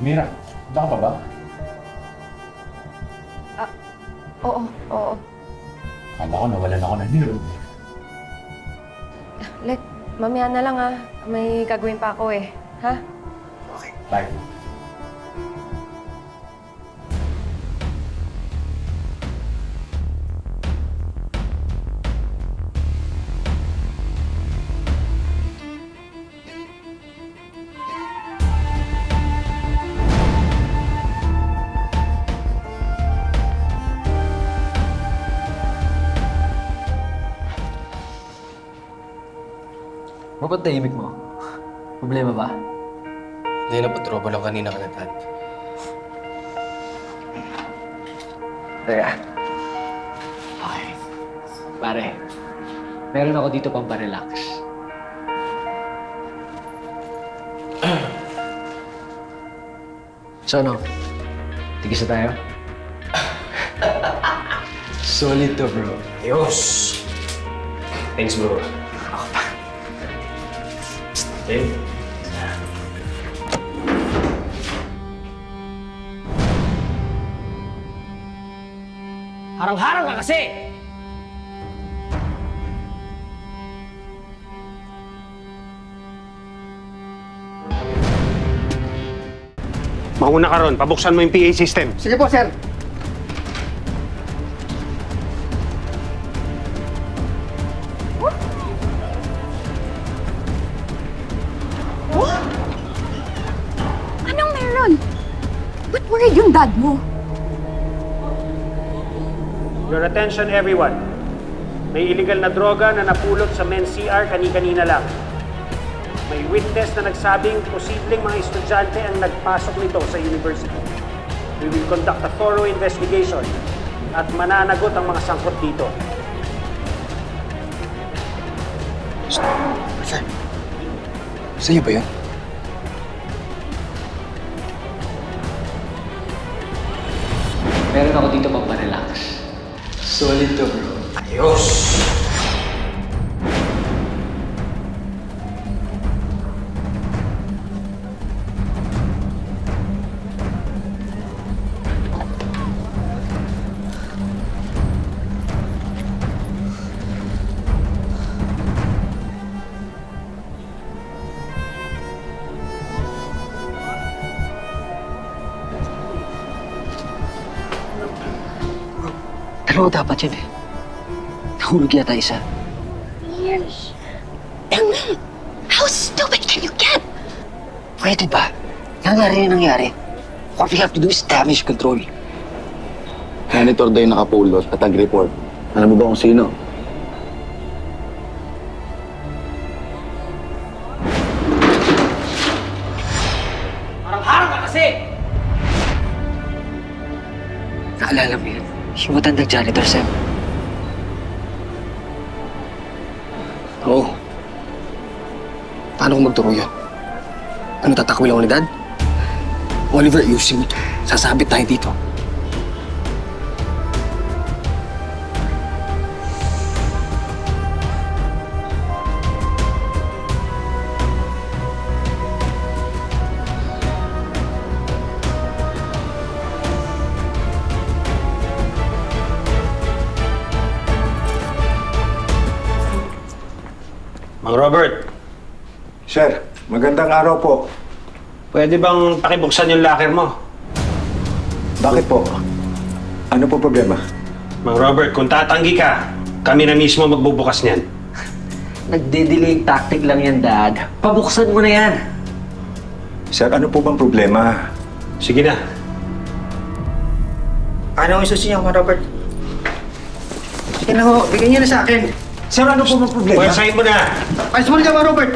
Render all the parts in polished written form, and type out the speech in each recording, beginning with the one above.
Mira, handa ka pa ba? Oo. Kala ko nawalan ako ng hero. Let, mamaya na lang May gagawin pa ako eh. Ha? Okay, bye. Ba't tahimik mo? Problema ba? Hindi, napatropa lang kanina ka na, Dad. Teka. Okay. Pare, meron ako dito pang pa-relax. So ano? Tigis na tayo? Solid to, bro. Ayos! Thanks, bro. Okay. Harang-harang ka kasi! Mauna ka ron. Pabuksan mo yung PA system. Sige po, sir. Anong meron? Ba't worried yung dad mo? Your attention, everyone. May illegal na droga na napulot sa men's CR kani-kanina lang. May witness na nagsabing posibleng mga estudyante ang nagpasok nito sa university. We will conduct a thorough investigation at mananagot ang mga sangkot dito. Sir, sa'yo ba yun? Meron ako dito pang pa-relax. Solid to, bro. Ayos! Dalawa dapat yun eh. Nahulog yata isa. How stupid can you get? Pwede ba? Nangyari na nangyari. What we have to do is damage control. Monitor daw yung nakapulot at nag-report. Alam mo ba kung sino? Harang-harang ka kasi! Naalala mo yun? Yung matandang janitor, Sam. Oo. Paano kung magturo yun? Ano, tatakwil ako ni Dad? Oliver, ayusin mo to. Sasabit tayo dito. Mang Robert, Sir, magandang araw po. pwede bang pakibuksan yung locker mo? Bakit po? Ano po problema? Mang Robert, kung tatanggi ka, kami na mismo magbubukas niyan. Nagde-delay tactic lang yan, Dad. Pabuksan mo na yan. Sir, ano po bang problema? Sige na. Ano ang isusin niyo, Mang Robert? Sige na ho, bigyan niyo na sa akin. Sir, ano po bang problema? Pwersahin mo na! Ayos mo na dyan, Mang Robert!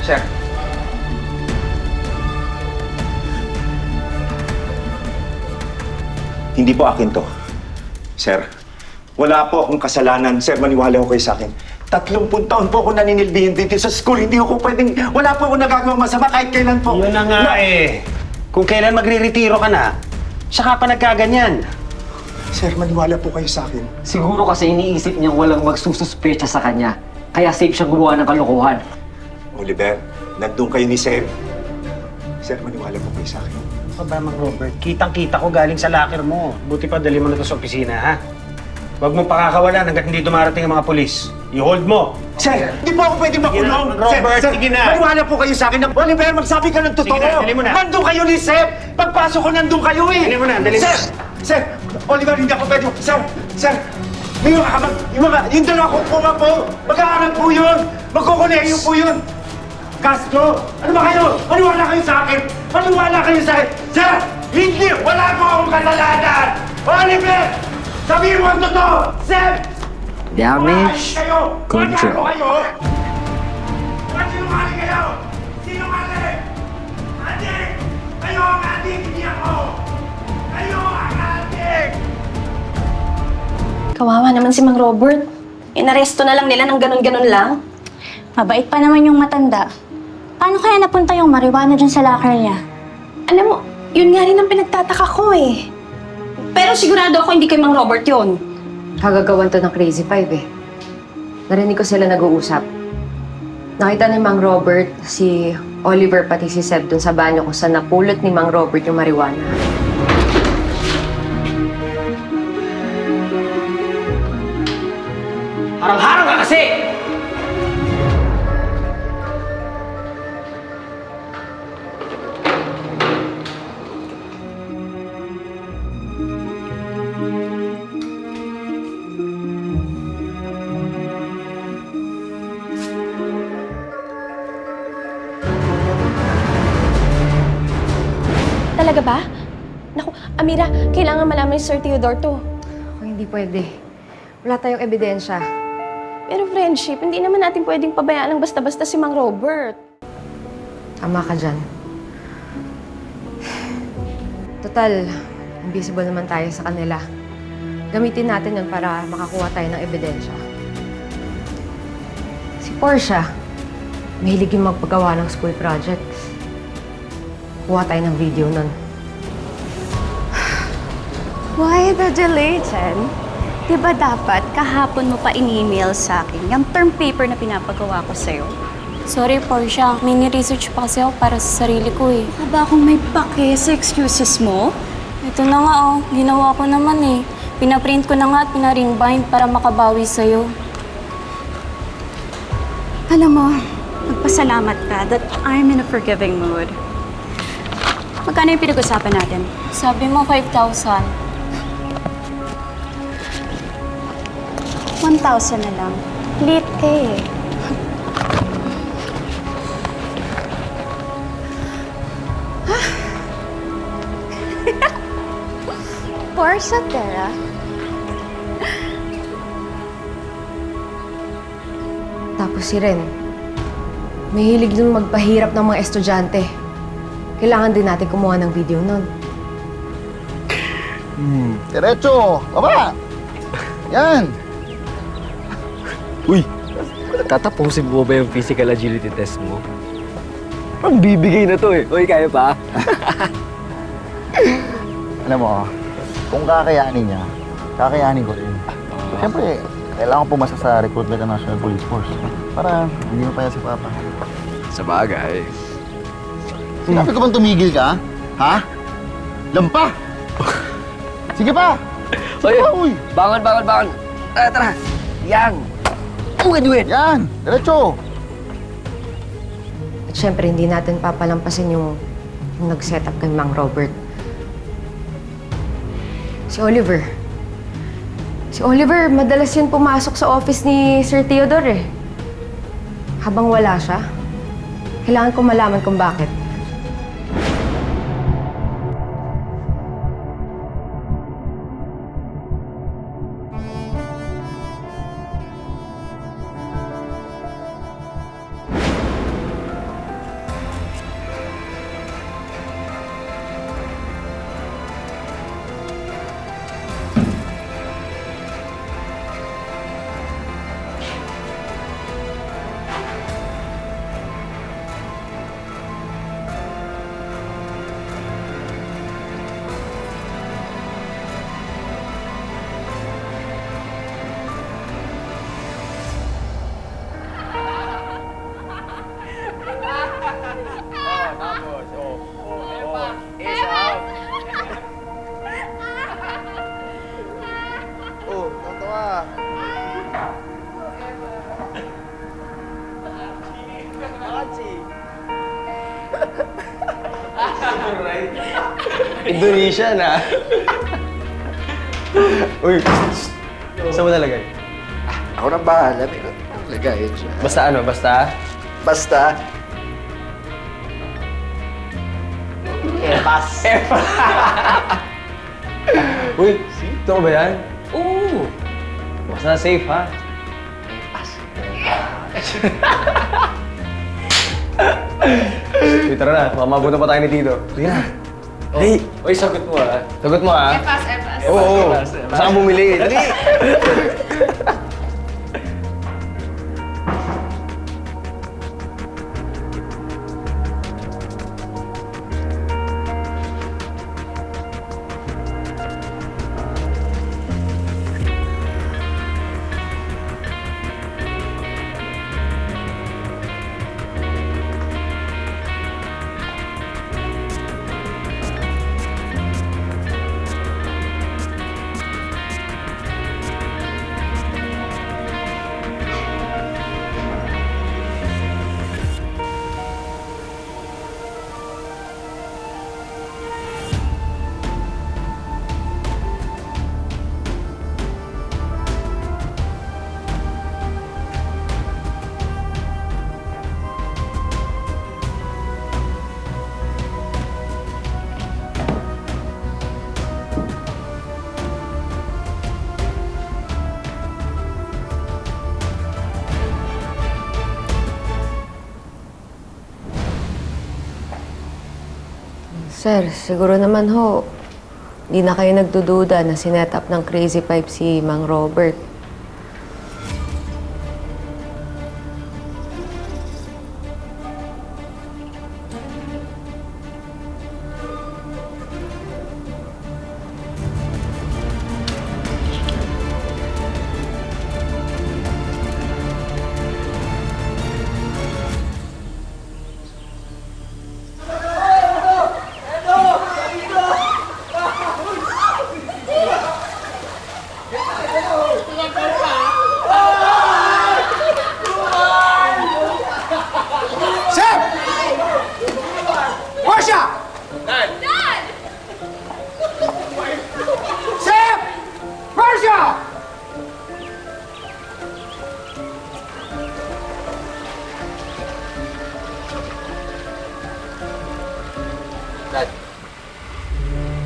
Sir. Hindi po akin to. Sir, wala po akong kasalanan. Sir, maniwala ko kayo sa akin. 30 taon po ako naninilbihin dito sa school. Hindi ako pwedeng... Wala po ako nagagawang masama kahit kailan po. Yun na nga eh. Kung kailan magre-retiro ka na, saka pa nagkaganyan. Sir, maniwala po kayo sa akin. Siguro kasi iniisip niyang walang magsususpecha sa kanya. Kaya safe siyang gumawa ng kalokohan. Oliver, nandun kayo ni Seb. Sir, maniwala po kayo sa akin. Ano ba, Mang Robert? Kitang-kita ko galing sa locker mo. Buti pa dali mo na to sa opisina, ha? Huwag mong pakakawalan hanggat hindi dumarating ang mga polis. I-hold mo. Sir, di po ako pwede makulong. Sige na, Robert, sige na. Maniwala po kayo sa akin. Oliver, magsabi ka ng totoo. Sige na, dali mo na. Nandun kayo ni Seb. Pagpasok ko, nandun kayo eh. Dali mo na, dali mo. Sir, Oliver, hindi ako pwede. Sir, may yung dalawa kong kuma po. Mag-aaral po yun. Magkukuleyo po yun. Castro, ano ba kayo? Maniwala kayo sa akin. Maniwala kayo sa akin. Sir, hindi. Wala po akong kasalanan. Oliver, sabihin mo ang totoo. Sir, Damage control. Sinungaling kayo! Sinungaling! Adik! Kayo ang adik, hindi ako! Kayo ang adik! Kawawa naman si Mang Robert. Inaresto na lang nila ng ganun-ganun lang. Mabait pa naman yung matanda. Paano kaya napunta yung marijuana dyan sa locker niya? Alam mo, yun nga rin ang pinagtataka ko eh. Pero sigurado ako hindi kay Mang Robert yun. Kagagawan to ng Crazy Five eh. Narinig ko sila nag-uusap. Nakita ni Mang Robert, si Oliver pati si Seb dun sa banyo kung saan napulot ni Mang Robert yung marijuana. Harang-harang ka kasi! Talaga ba? Naku, Amira, kailangan malaman ni Sir Theodore to. Ako hindi pwede. Wala tayong ebidensya. Pero friendship, hindi naman natin pwedeng pabayaan ng basta-basta si Mang Robert. Tama ka dyan. Total, invisible naman tayo sa kanila. Gamitin natin yun para makakuha tayo ng ebidensya. Si Portia, mahilig yung magpagawa ng school projects. Kuha tayo ng video nun. Why the delay, Chen? Diba dapat kahapon mo pa in-email sa akin yung term paper na pinapagawa ko sa'yo? Sorry, Portia. May ni-research pa kasi ako para sa sarili ko eh. Aba akong may pake sa excuses mo? Ito na nga oh. Ginawa ko naman eh. Pinaprint ko na nga at pina-ring bind para makabawi sa'yo. Alam mo, magpasalamat ka that I'm in a forgiving mood. Magkano yung pinag-usapan natin? Sabi mo 5,000. 1,000 na lang. Late ka eh. Portia, Tera. Tapos si Ren, mahilig dun magpahirap ng mga estudyante. Kailangan din natin kumuha ng video nun. Diretso! Baba! Yan! Uy! Tatapusin mo ba yung physical agility test mo? Parang bibigay na to eh. Uy, kaya pa? Alam mo, kung kakayanin niya, kakayanin ko rin. Siyempre, kailangan pumasa sa recruitment ng National Police Force. Para hindi mo pa yan si Papa. Sa bagay. Sinabi ko bang tumigil ka? Ha? Lampa! Sige pa! Uy! Uy! Bangon, bangon, bangon! Tara, tara! Yan! Uwin! Yan! Diretso! At syempre, hindi natin papalampasin yung nag-set up kay Mang Robert. Si Oliver. Si Oliver, madalas yun pumasok sa office ni Sir Theodore eh. Habang wala siya, kailangan ko malaman kung bakit. Indonesia na. Uy, saan mo nalagay? Ako nang bahala, may lagayin siya. Basta ano, basta? Basta, Epas. Uy, ito ba yan? Oo. Basta safe, ha? Uy, tara na. Mamabuto pa tayo ni Tito. Sige na. Hey! Uy, sagot mo ah. Sagot mo, ha? Oo. Basta kang bumili. Dali! Sir, siguro naman ho, di na kayo nagdududa na sinet up ng Crazy Pipe si Mang Robert. Sir! Marcia! Sir! Marcia!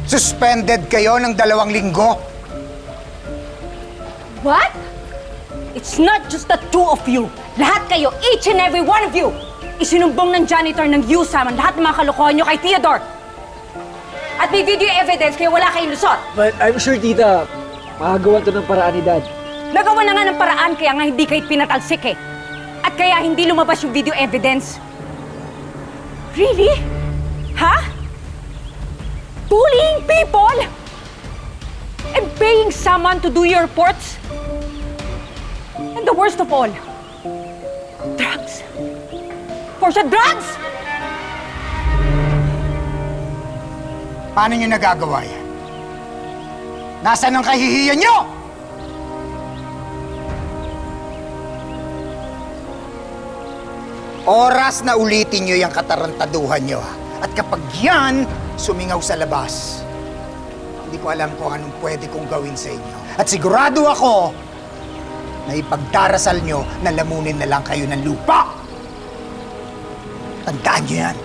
Suspended kayo ng 2 linggo? What? It's not just the two of you. Lahat kayo, each and every one of you, isinumbong ng janitor ng USAM ang lahat ng mga kalokohan nyo kay Theodore. At may video evidence kaya wala kayong lusot. But I'm sure, tita, makagawa to ng paraan ni Dad. Nagawa na nga ng paraan kaya nga hindi kayo pinatalsik eh. At kaya hindi lumabas yung video evidence. Really? Ha? Bullying people? And paying someone to do your reports? And the worst of all, drugs. Portia, drugs! Paano nyo nagagawa yan? Nasaan ang kahihiyan nyo? Oras na ulitin nyo yung katarantaduhan nyo, ha? At kapag yan sumingaw sa labas, hindi ko alam kung anong pwede kong gawin sa inyo. At sigurado ako na ipagdarasal nyo na lamunin na lang kayo ng lupa. Tandaan nyo yan.